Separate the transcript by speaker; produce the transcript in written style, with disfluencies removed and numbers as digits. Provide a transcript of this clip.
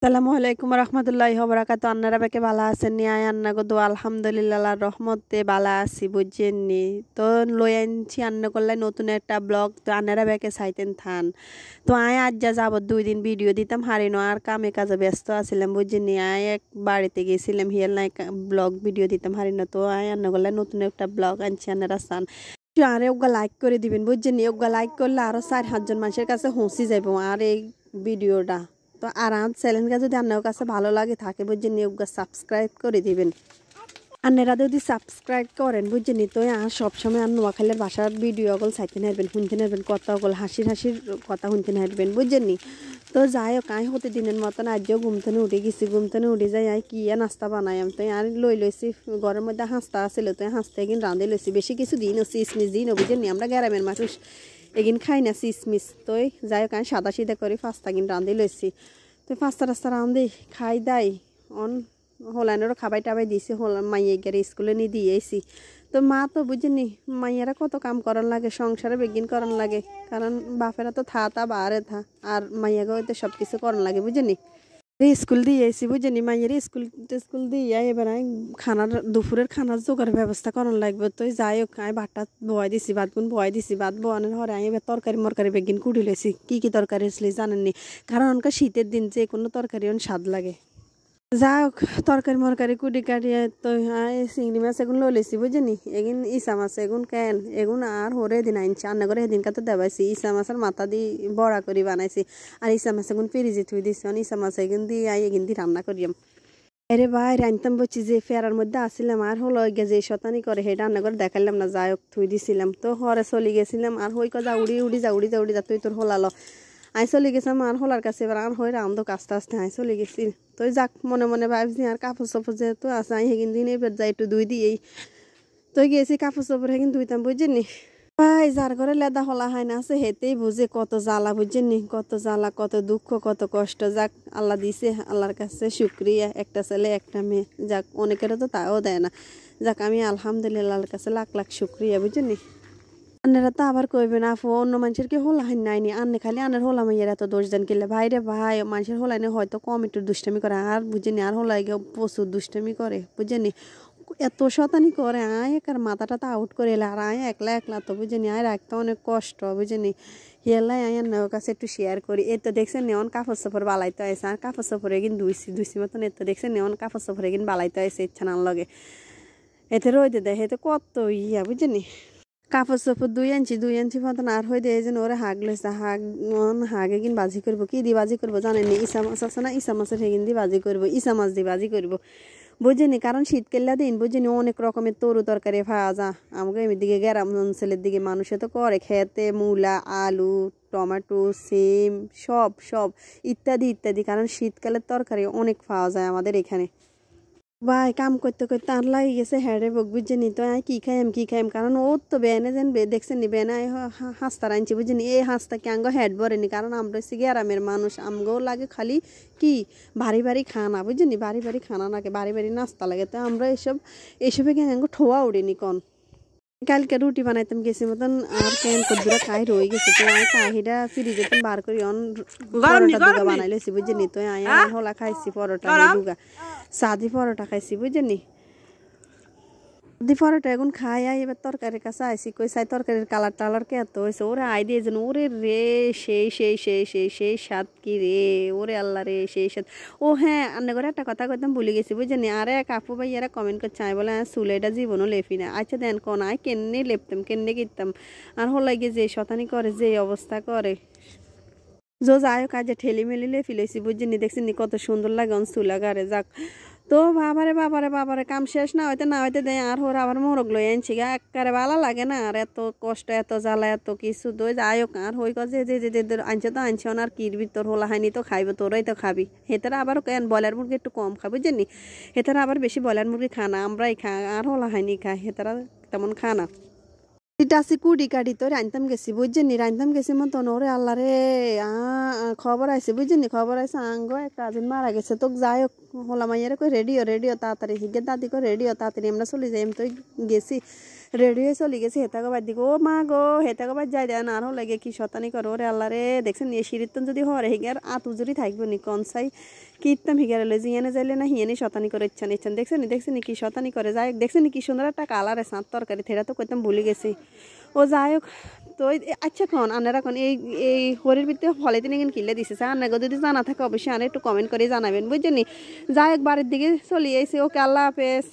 Speaker 1: আসসালামু আলাইকুম রহমতুল্লাহি ওয়া আন্নারা বেকে বালা আছেন নি আয় আন্না গো দো আলহামদুলিল্লাহ রহমতে বালা আছি বুঝছেন নি তো লই আনছি আন্না করলে নতুন একটা ব্লগ তো আন্নারা বেকে চাইতেন থান তো আয় আজ যা যাব 2 দিন ভিডিও দিতাম হারিনো আর কামে কাজে ব্যস্ত আছিলাম বুঝছেন নি আয় এক বাড়িতে গেছিলাম হিয়াল নাই ব্লগ ভিডিও দিতাম হারিনো তো আয় আন্না করলে নতুন একটা ব্লগ আনছি আন্নারা চান আরে ওগা লাইক করে দিবেন বুঝছেন নি ওগা লাইক করলে আরো 4-5 জন মানুষের কাছে পৌঁছে যাবো আর এই ভিডিওটা তো আর আমার চ্যানেলটা যদি আপনার কাছে ভালো লাগে থাকে বুঝছেন ওগা সাবস্ক্রাইব করে দিবেন আপনারা যদি সাবস্ক্রাইব করেন বুঝছেন তো আর সবসময় আর নোয়াখালীর ভাষার ভিডিও ওগুলো চাইতে নারবেন শুনতে নারবেন কথা ওগুলো হাসির কথা শুনতে নারবেন বুঝছেন তো যাই হোক আয় হতে দিনের মতন আজও ঘুমতেনে উঠে গেছি ঘুমতেনে উঠে যাই আয় কি নাস্তা বানাই আমি তো আর লইছি ঘরের মধ্যে হাঁসতা আসছিল তো হাঁসতে এগিন রাঁধে লইছি বেশি কিছু দিন চিসমিস দিন বুঝছেন আমরা গ্রামের মানুষ এগিন খাই না চিসমিস তো যাই হোক আমি সাদা সিধা করে পাস্তা কিন রাঁধে লইছি তো পাস্তা রাস্তা রাঁধে খাই দাই অন হোলাইনেরও খাবাই টাবাই দিয়েছি মাইয়ে গেলে স্কুলে নিয়ে দিয়েছি তো মা তো বুঝিনি মাইয়েরা কত কাম করার লাগে সংসারে বেগিন করার লাগে কারণ বাপেরা তো থা বারে থা আর মাইয়াকেও তো সব কিছু করার লাগে বুঝিনি স্কুল দিয়ে এসি বুঝিনি মাইয়ের স্কুল দিয়ে এবার খানার দুপুরের খানার জোগাড় ব্যবস্থা করার লাগবে তো যাই হোক আমি ভাতটা বয় দিছি ভাতগুন বয় দিছি ভাত বয়ানোর হরে আমি এবার তরকারি মরকারি বেগিন কুড়ি লেছি কি তরকারি আসলে জানেননি কারণ অনকা শীতের দিন যে কোনো তরকারি স্বাদ লাগে যা হোক তরকারি মরকারি কুটি কাটিয়ে তো চিংড়ি মাছ এগুন লইছি বুঝিনি এগুন ইসা মাছ এগুন কেন এগুন আর হরে দিন আনছি রান্না করে সেদিনকে তো দেবাইছি ইসা মাছের মাথা দিয়ে বড়া করে বানাইছি আর ইসা মাছ এগুন ফ্রিজে থুই দিছি ইসা মাছ এগুন দিয়ে এগুন দিয়ে রান্না করিয়াম আরে ভাই রান্তাম বলছি যে ফেরার মধ্যে আসছিলাম আর হলো যে শতানি করে সেটা রান্না করে দেখাইলাম না যাই হোক থুই দিছিলাম তো হরে চলে গেছিলাম আর হই যা উড়ি যা তুই তোর হলালো আই চলে গেছিলাম আর হলার কাছে এবার আর হয়ে রান্ধক আস্তে আস্তে আই চলে গেছি তো যাক মনে মনে ভাবছি আর কাপড় চাপড় যেহেতু আছে আই সেদিন দিন এবার যাই একটু দুই দিয়েই তো গেছি কাপড় চাপড় সেদিন ধুইতাম বুঝছেন ভাই যার ঘরে লেদা হলা হয় না আছে হেতেই বুঝে কত জ্বালা বুঝছেন কত জ্বালা কত দুঃখ কত কষ্ট যাক আল্লাহ দিছে আল্লাহর কাছে শুক্রিয়া একটা ছেলে একটা মেয়ে যাক অনেকেরও তো তাও দেয় না যাক আমি আলহামদুলিল্লাহ আল্লাহর কাছে লাখ লাখ শুক্রিয়া বুঝছেন আন্নারা তো আবার কইবে না অন্য মানুষের কি হোলা হান নাইনি আন্নে খালি আন্নার হোলা মাইয়ের এত দোষ দেন কিনলে ভাই রে ভাই মানুষের হোলাইনে হয়তো কম একটু দুষ্টামি করে আর বুঝিনি আর হোলাই গিয়ে প্রচুর দুষ্টামি করে বুঝিনি এত শতানি করে আয় একার মাথাটা তো আউট করে এলে আর আয় একলা তো বুঝিনি আয় রাখতে অনেক কষ্ট বুঝিনি হেলাই আয় ওর কাছে একটু শেয়ার করি এ তো দেখছেন নেওয়ান কাপড় সাপড় বালাইতে আসে আর কাপড় সাপড়ে কিন দুইছি মতন এ তো দেখছেন নেওয়ান কাপড় সাপড়ে কিন বালাইতে আসে ইচ্ছা না লগে এতে রইতে দেয় এতে কত বুঝিনি কাপড় চাপড় দুই আনছি মতন আর হয়ে দিয়ে যেন ওরা হাগ লইছে হাগে কিন বাজি করবো কি দিয়ে বাজি করবো জানেনি ইসা মাছ আছে না ইসা মাছের হেগিন দিয়ে বাজি করবো ইসা মাছ দিয়ে বাজি করবো বুঝিনি কারণ শীতকাল্লা দিন বুঝিনি অনেক রকমের তরু তরকারি পাওয়া যা আমাকে এদিকে গ্রাম অঞ্চলের দিকে মানুষে তো করে খেতে মূলা আলু টমেটো সিম সব ইত্যাদি কারণ শীতকালের তরকারি অনেক পাওয়া যায় আমাদের এখানে ভাই কাম করতে করতে আর লাগে গেছে হ্যারে বক বুঝছে নি তো কি খাইম কারণ ওর তো বেনে যেন দেখছেন নি বেনে হাঁসতা আনছি বুঝিনি এই হাঁসটা কি আঙ্গ হেড ভরেনি কারণ আমরা হচ্ছে গ্রামের মানুষ আমগোও লাগে খালি কি ভারী খানা বুঝিনি ভারী খানা লাগে ভারী নাস্তা লাগে তো আমরা এসবে কি আঙ্গ ঠোয়া উড়িনি কন কালকে রুটি বানাইতাম গেছি মতন আর কেন কদ্দুরা খাই রয়ে গেছে তো আমি কাহিটা ফ্রিজে বার করি পরোটা দুগা বানাই লেছি বুঝিনি তো আমি হলা খাইছি পরোটা দুগা সাদি পরোটা খাইছি বুঝিনি দি পরোটা এখন খাই এবার তরকারির কাছে আইসি কই সাই তরকারির কালার টালার কে এত হয়েছে ওরে আই দিয়ে যেন ওরে রে সেই স্বাদ কি রে ওরে আল্লাহ রে সেই স্বাদ ও হ্যাঁ আন্না করে একটা কথা কইতাম ভুলে গেছি বুঝছেন আরে এক আপু ভাই এরা কমেন্ট করছে আমি বলে চুলেটা জীবনও লেপি না আচ্ছা দেন কোন আয় কেন্নে লেপতাম কেন্নে কিনতাম আর হলাই গিয়ে যে শতানি করে যে অবস্থা করে যাই হোক কাজে ঠেলি মেলি লেপি লেছি বুঝছেন দেখছেন কত সুন্দর লাগে চুলা গারে যাক তো বাবারে কাম শেষ না হইতে দেয় আর হোর আবার মোরগ লই আনছি গা একেবারে ভালো লাগে না আর এত কষ্ট এত জ্বালা এত কিছু তো যাই হোক আর হই যে আনছে তো আনছে আর কির ভিতর হোলা হয়নি তো খাইব তোরাই তো খাবি হেতারা আবার কেন ব্রয়লার মুরগি একটু কম খাবি বুঝছেন হেতারা আবার বেশি ব্রয়লার মুরগি খানা আমরাই আর হোলা হয়নি খাই হেতারা তেমন খানা ইটাসি কুড়ি কাটি তো রান্তাম গেছি বুঝছেন রান্তাম গেছি মতন ওরে আল্লাহ রে খবর আইছে বুঝছেন খবর আইছে আঙ্গ একটা আদিন মারা গেছে তো যাই হোক হোলা মাইয়ারে কই রেডিও তাড়াতাড়ি হিগে দাদি কই রেডিও তাড়াতাড়ি আমরা চলে যাই তো গেছি রেডি হয়ে চলে গেছে হেতাকে বাদ দিকে ও মা গো হেতাকে বাদ যাই দেন আরও লাগে কি শতানি করো রে আল্লাহ রে দেখছেন নিয়ে সিঁড়িতন যদি হরে হিগার উজুরি থাকবো নি কনসাই কীর্তাম হিগার এলে জিয়ানে যাইলে না হিয়ানি শতানি করে ইচ্ছান দেখছেন কি শতানি করে যাই দেখছেন কি সুন্দর একটা কালার সাঁত তরকারি থেরা তো কইতাম ভুলে গেছি ও যাই হোক তো আচ্ছা খন আনারা খন এই হরির ভিতরে ফলে তিনি কিনলে দিছে আন্না যদি জানা থাকে অবশ্যই আনে একটু কমেন্ট করে জানাবেন বুঝছেন যাই হোক বাড়ির দিকে চলে এসে ওকে আল্লাহ হাফেজ।